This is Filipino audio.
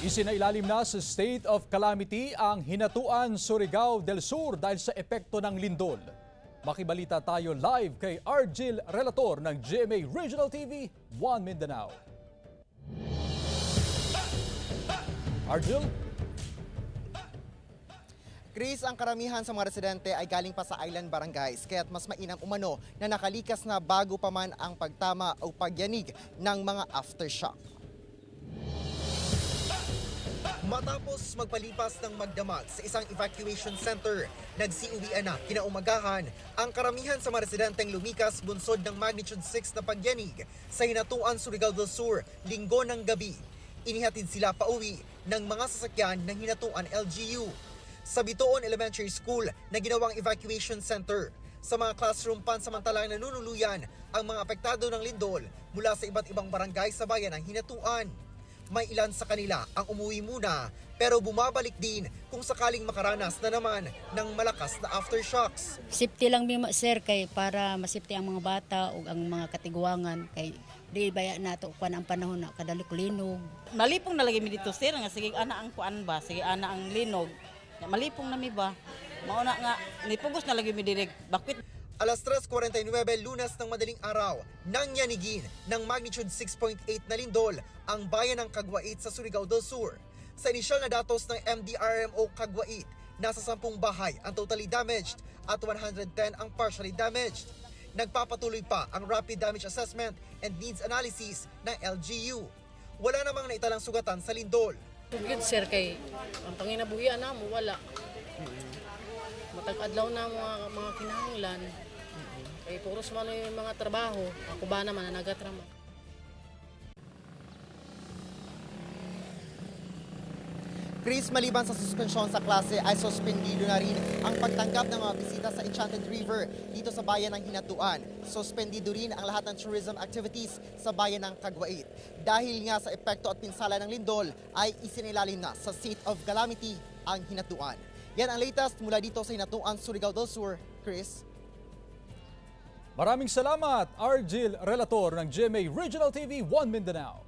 Isinailalim na sa state of calamity ang Hinatuan, Surigao del Sur dahil sa epekto ng lindol. Makibalita tayo live kay Argil Relator ng GMA Regional TV, 1 Mindanao. Argil? Chris, ang karamihan sa mga residente ay galing pa sa island barangays, kaya't mas mainam umano na nakalikas na bago pa man ang pagtama o pagyanig ng mga aftershock. Matapos magpalipas ng magdamag sa isang evacuation center, nagsiuwian na kinaumagahan ang karamihan sa mga residenteng lumikas bunsod ng magnitude 6 na pagyanig sa Hinatuan, Surigao del Sur, linggo ng gabi. Inihatid sila pauwi ng mga sasakyan ng Hinatuan LGU. Sa Bitoon Elementary School na ginawang evacuation center, sa mga classroom pansamantalang nanunuluyan ang mga apektado ng lindol mula sa iba't ibang barangay sa bayan ng Hinatuan. May ilan sa kanila ang umuwi muna pero bumabalik din kung sakaling makaranas na naman ng malakas na aftershocks. Safety lang sir kay para masafety ang mga bata o ang mga katiguangan kay di baya nato kuan ang panahon na kadali kulinog. Malipong na lagi mi dito sir nga sige ana ang kuan ba sige ana ang linog. Malipong na mi ba. Mauna nga nipugos na lagi mi direk bakwit. Alas 3:49 Lunes ng madaling araw, nangyanigin ng magnitude 6.8 na lindol ang bayan ng Caguait sa Surigao del Sur. Sa inisyal na datos ng MDRMO Caguait, nasa 10 bahay ang totally damaged at 110 ang partially damaged. Nagpapatuloy pa ang rapid damage assessment and needs analysis ng LGU. Wala namang naitalang sugatan sa lindol. Tugid sir kay ang panginabuhian na mo wala. Matag-adlaw na mga kinahanglan. Kay puros man yung mga trabaho, ako ba naman na nagatrama. Chris, maliban sa suspensyon sa klase ay suspendido na rin ang pagtanggap ng mga bisita sa Enchanted River dito sa bayan ng Hinatuan. Suspendido rin ang lahat ng tourism activities sa bayan ng Caguait. Dahil nga sa epekto at pinsala ng lindol ay isinilalim na sa state of calamity ang Hinatuan. Yan ang latest mula dito sa Hinatuan, Surigao del Sur. Chris? Maraming salamat, Argil Relator ng GMA Regional TV, 1 Mindanao.